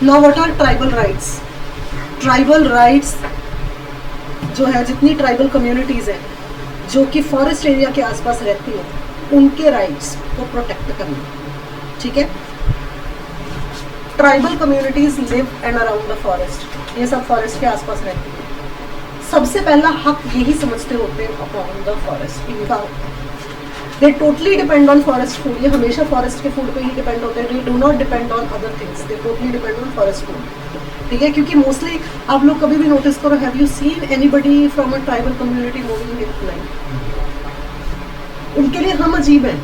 Now what are tribal rights? Tribal rights जो है, जितनी ट्राइबल कम्युनिटीज़ हैं जो कि फॉरेस्ट एरिया के आसपास रहती हैं, उनके राइट्स को प्रोटेक्ट करना, ठीक है। Tribal communities live and around the forest, ये सब फॉरेस्ट के आसपास रहती हैं। सबसे पहला हक यही समझते होते हैं अपॉन द फॉरेस्ट, इनका दे totally depend on forest food, ये हमेशा फॉरेस्ट के फूड पे ही डिपेंड होते हैं। They do not depend on other things, they totally depend on forest food, ठीक है। क्योंकि मोस्टली आप लोग कभी भी नोटिस करो, have you seen anybody from a tribal community moving in line? उनके लिए हम अजीब हैं,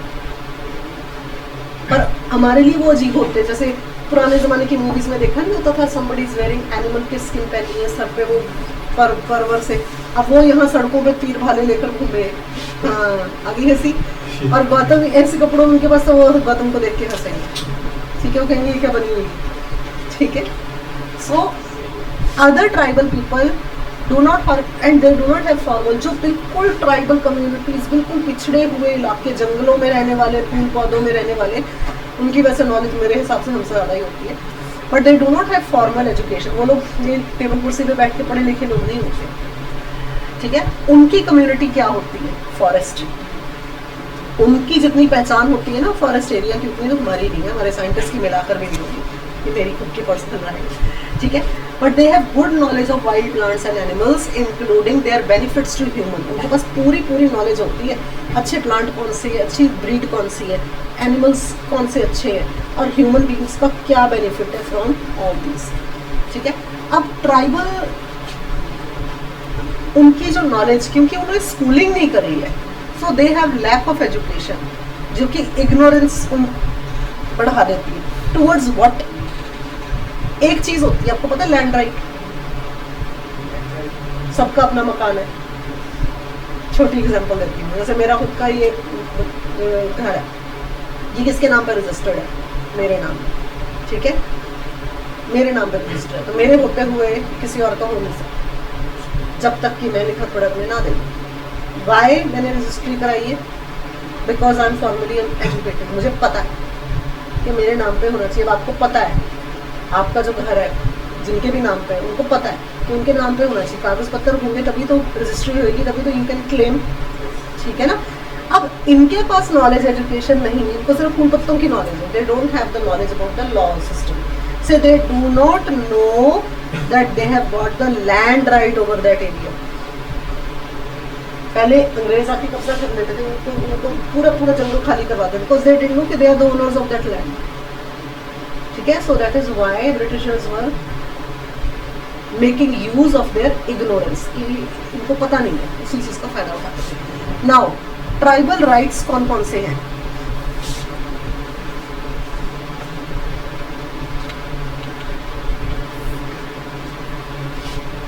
पर हमारे लिए वो अजीब होते हैं। जैसे पुराने ज़माने की मूवीज़ में देखा नहीं होता था, somebody is wearing animal की स्किन पहनी है, सर पे वो परवर से, अब वो यहाँ सड़कों पे तीर भाले लेकर घूम रहे हैं, हाँ आगे हंसी। और गौतम ऐसे कपड़ों में उनके पास, तो वो गौतम को देख के हंसेंगे, ठीक है, वो कहेंगे ये क्या बनी हुई, ठीक है। So other tribal people do not and they do not have formal, जो बिल्कुल ट्राइबल कम्युनिटीज़, बिल्कुल पिछड़े हुए इलाके, जंगलों में रहने वाले, फूल पौधों में रहने वाले, उनकी वैसे नॉलेज मेरे हिसाब से हमसे ज़्यादा ही होती है, but they do not have formal education. वो लोग ये टेबल कुर्सी पे बैठ के पढ़े लिखे लोग नहीं होते, ठीक है। उनकी कम्युनिटी क्या होती है? फॉरेस्ट। उनकी जितनी पहचान होती है ना फॉरेस्ट एरिया की, उतनी तो हमारी नहीं है, हमारे साइंटिस्ट की मिलाकर भी नहीं होगी, ये मेरी खुद की पर्सनल राय है, ठीक है। But they have good knowledge of wild plants and animals including their benefits to human. उनके पास पूरी नॉलेज होती है, अच्छे प्लांट कौन से है, अच्छी ब्रीड कौन सी है, एनिमल्स कौन से अच्छे हैं, और ह्यूमन बींग्स का क्या बेनिफिट है फ्रॉम ऑल दीज, ठीक है। अब ट्राइबल, उनकी जो नॉलेज, क्योंकि उन्होंने स्कूलिंग नहीं करी है, so they have lack of education, जो कि इग्नोरेंस बढ़ा देती है टूवर्ड्स व्हाट। एक चीज होती है, आपको पता है लैंड राइट, सबका अपना मकान है। छोटी एग्जांपल देती हूँ, जैसे मेरा खुद का ये घर है, ये किसके नाम पे रजिस्टर्ड है? मेरे नाम पे, ठीक है, मेरे नाम पे रजिस्टर्ड है, तो मेरे होते हुए किसी और का हो नहीं सकता जब तक कि मैं लिखत पढ़त में ना दे। वाई मैंने रजिस्ट्री कराई है? Because I am formally educated, मुझे पता है कि मेरे नाम पे होना चाहिए। आपको पता है, आपका जो घर है जिनके भी नाम पे है, उनको पता है कि उनके नाम पे होना चाहिए, कागज पत्तर होंगे तभी तो रजिस्ट्री होगी, तभी तो यू कैन क्लेम, ठीक है ना। अब इनके पास नॉलेज एजुकेशन नहीं है, इनको सिर्फ फूल पत्तों की नॉलेज है, they don't have the knowledge about the law system, so they do not know that they have got the land right over that area. पहले अंग्रेज आके कब्जा कर लेते थे, उनको पूरा जंगल खाली करवाते थे, बिकॉज दे डिडंट नो कि they are the owners of that land, ठीक है। So that is why Britishers were making use of their ignorance, इनको पता नहीं है, उसी चीज का फायदा उठाते थे। नाउ ट्राइबल राइट्स कौन कौन से हैं?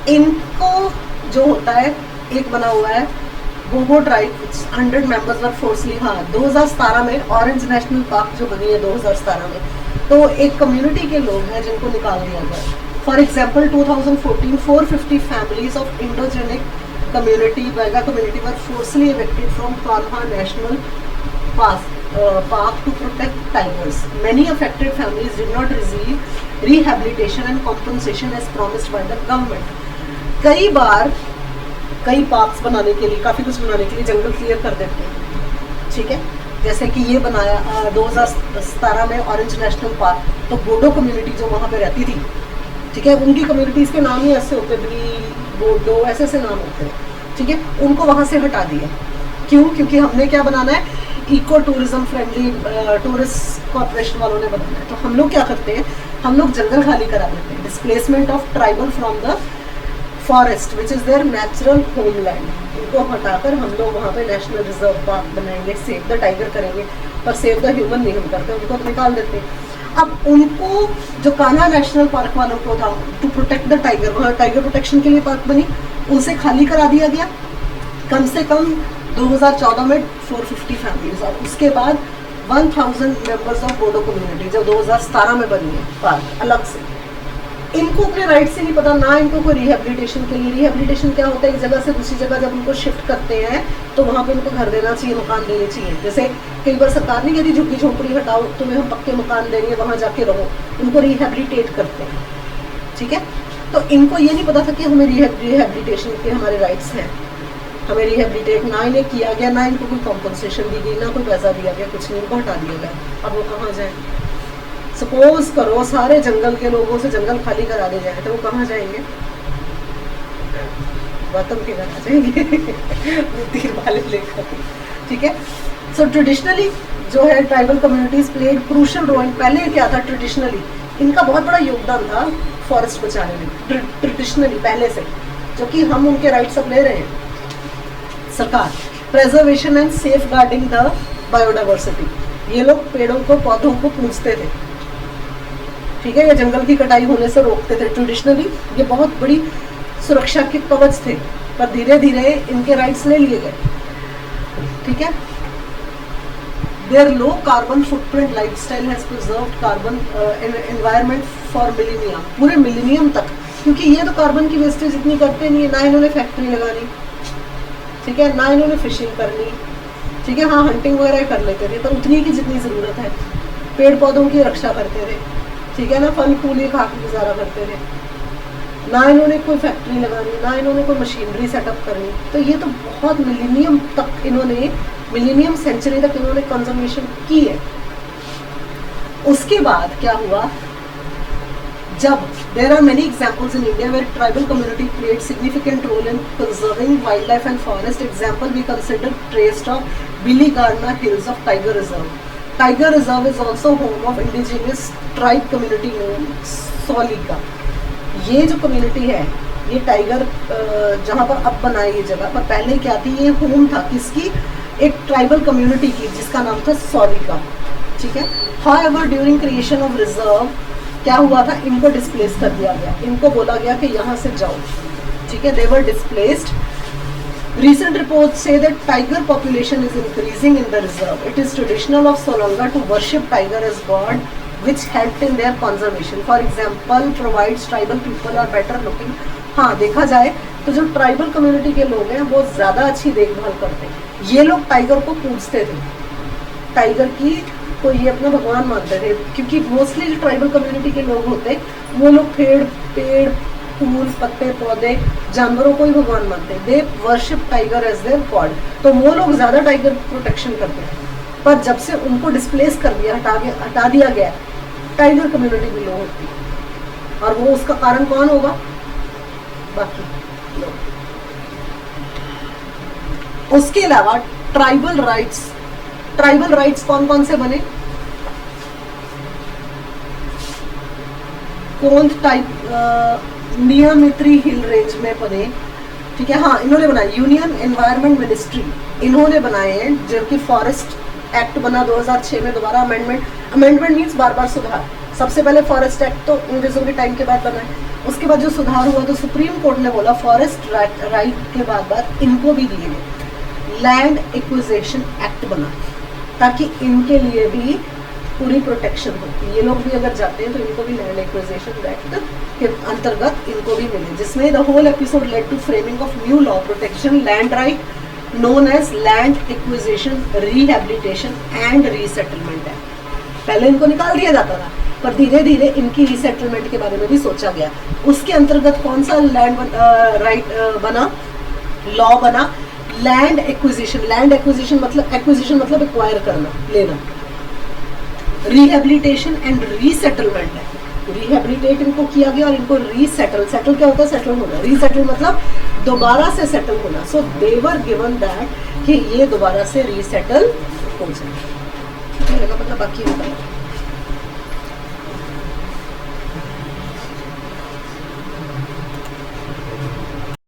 इनको जो होता है, एक बना हुआ है बोबो ट्राइब, 100 मेंबर्स वर फोर्सली, हाँ 2017 में ऑरेंज नेशनल पार्क जो बनी है 2017 में, तो एक कम्युनिटी के लोग हैं जिनको निकाल दिया गया। For example 2014 450 families of endogenic community, Baiga community were forcibly evicted from Kanha National Park to protect tigers. Many affected families did not receive rehabilitation and compensation as promised by the government. कई बार कई parks बनाने के लिए, काफ़ी कुछ बनाने के लिए जंगल क्लियर कर देते हैं, ठीक है। जैसे कि ये बनाया 2017 में ऑरेंज नेशनल पार्क, तो बोडो कम्युनिटी जो वहाँ पे रहती थी, ठीक है, उनकी कम्युनिटीज़ के नाम ही ऐसे होते, ब्री बोडो ऐसे नाम होते हैं, ठीक है, उनको वहाँ से हटा दिया। क्यों? क्योंकि हमने क्या बनाना है, eco tourism friendly tourist corporation वालों ने बनाना है। तो हम लोग क्या करते हैं, हम लोग जंगल खाली करा देते हैं, displacement of tribal from the forest which is there natural homeland, इनको हटाकर हम लोग वहाँ पे नेशनल रिजर्व पार्क बनाएंगे, सेव द टाइगर करेंगे, पर सेव द ह्यूमन नहीं हम करते, उनको तो निकाल देते हैं। अब उनको, जो कान्हा नेशनल पार्क वालों को था टू प्रोटेक्ट द टाइगर, वहाँ टाइगर प्रोटेक्शन के लिए पार्क बनी, उसे खाली करा दिया गया, कम से कम 2014 में 450 फैमिलीज, और उसके बाद 1000 मेंबर्स ऑफ बोडो कम्युनिटी जो 2017 में बनी है पार्क अलग से, इनको अपने राइट से नहीं पता, ना इनको कोई रिहेबिलिटेशन के लिए। रिहेबिलिटेशन क्या होता है, एक जगह से दूसरी जगह जब उनको शिफ्ट करते हैं तो वहाँ पे उनको घर देना चाहिए, मकान देने चाहिए। जैसे कई बार सरकार नहीं कहती झुग्गी झोंपड़ी हटाओ, तुम्हें हम पक्के मकान देंगे, वहाँ जाके रहो, इनको रिहेबिलिटेट करते हैं, ठीक है। तो इनको ये नहीं पता था कि हमें रिहेबिलिटेशन के हमारे राइट्स हैं, हमें रिहेबिलिटेट ना इन्हें किया गया, ना इनको कोई कॉम्पनसेशन दी गई, ना कोई पैसा दिया गया, कुछ नहीं, इनको हटा दिया गया। अब वो कहाँ जाए? सपोज करो सारे जंगल के लोगों से जंगल खाली करा दे जाए तो वो कहाँ जाएंगे? गौतम के घर आ जाएंगे तीर भाले लेकर, ठीक है। सो ट्रेडिशनली जो है tribal communities played crucial role. पहले क्या था, ट्रेडिशनली इनका बहुत बड़ा योगदान था फॉरेस्ट बचाने में, ट्रेडिशनली पहले से, जो कि हम उनके राइट्स अब ले रहे हैं। सरकार preservation and safeguarding the biodiversity, ये लोग पेड़ों को पौधों को पूजते थे, ठीक है, ये जंगल की कटाई होने से रोकते थे। ट्रेडिशनली ये बहुत बड़ी सुरक्षा के कवच थे, पर धीरे धीरे इनके राइट्स ले लिए गए, ठीक है। Their low carbon footprint lifestyle has preserved carbon environment for millennium, पूरे मिलीनियम तक, क्योंकि ये तो कार्बन की वेस्टेज इतनी करते नहीं है, ना इन्होंने फैक्ट्री लगानी, ठीक है, ना इन्होंने फिशिंग करनी, ठीक है। हाँ, हंटिंग वगैरह कर लेते थे, पर उतनी की जितनी ज़रूरत है। पेड़ पौधों की रक्षा करते थे, ठीक है ना, फल फूल ही खा के गुजारा करते थे, ना इन्होंने कोई फैक्ट्री लगानी, ना इन्होंने कोई मशीनरी सेटअप करनी। तो ये तो बहुत मिलीनियम तक इन्होंने, मिलीनियम सेंचुरी तक इन्होंने कंजर्वेशन की है। उसके बाद क्या हुआ, जब there are many examples in India where tribal community played significant role in conserving wild life and forest. Example we consider traced of Biligirirangana hills of tiger reserve. Tiger reserve is also home of indigenous tribe community known Soliga. ये जो community है, ये tiger जहाँ पर अब बनाई ये जगह, पर पहले क्या थी, ये होम था किसकी, एक ट्राइबल कम्युनिटी की जिसका नाम था सोलिका, ठीक है। However during creation of reserve क्या हुआ था, इनको डिस्प्लेस कर दिया गया, इनको बोला गया कि यहाँ से जाओ, ठीक है, दे वर displaced. Recent reports say that tiger population is increasing in the reserve. It is traditional of Solanga to worship tiger as god, which helped in their conservation. For example, provides tribal people are better looking. हाँ, देखा जाए तो जो tribal community के लोग हैं वो ज़्यादा अच्छी देखभाल करते हैं। ये लोग टाइगर को पूजते थे, टाइगर की को ये अपना भगवान मानते थे, क्योंकि मोस्टली जो ट्राइबल कम्युनिटी के लोग होते वो लोग पेड़ फूल पत्ते पौधे जानवरों को ही भगवान मानते हैं। They worship tiger as their god, तो वो लोग ज़्यादा टाइगर प्रोटेक्शन करते हैं। पर जब से उनको डिस्प्लेस कर दिया, हटा दिया गया, टाइगर कम्युनिटी भी लो होती है। और वो उसका कारण कौन होगा, बाकी लोग। उसके अलावा ट्राइबल राइट्स कौन कौन से बने, कौन टाइप नियमित्री हिल रेंज में बने, ठीक है। हाँ, इन्होंने बनाए, यूनियन एनवायरनमेंट मिनिस्ट्री इन्होंने बनाए हैं, जो कि फॉरेस्ट एक्ट बना 2006 में, दोबारा अमेंडमेंट मीन्स बार बार सुधार। सबसे पहले फॉरेस्ट एक्ट तो अंग्रेजों के टाइम के बाद बना है, उसके बाद जो सुधार हुआ तो सुप्रीम कोर्ट ने बोला फॉरेस्ट राइट के बाद इनको भी दिए गए। लैंड एक्विजिशन एक्ट बना ताकि इनके लिए भी पूरी प्रोटेक्शन होती है। ये लोग भी अगर जाते हैं तो इनको भी लैंड एक्विजिशन एक्ट के अंतर्गत इनको भी मिले, जिसमें the whole episode led to framing of new law protection land right known as land acquisition rehabilitation and resettlement है। पहले इनको निकाल दिया जाता था, पर धीरे धीरे इनकी रीसेटलमेंट के बारे में भी सोचा गया। उसके अंतर्गत कौन सा लैंड राइट बना, लॉ बना, लैंड एक्विजिशन मतलब एक्वायर करना, लेना। रिहेबिलिटेशन एंड रीसेटलमेंट है, रिहेबिलिटेट इनको किया गया और इनको रीसेटल, सेटल क्या होता है, सेटल होना, रीसेटल मतलब दोबारा से सेटल होना। सो दे वर गिवन दैट कि ये दोबारा से रीसेटल हो जाए, मतलब बाकी होता है।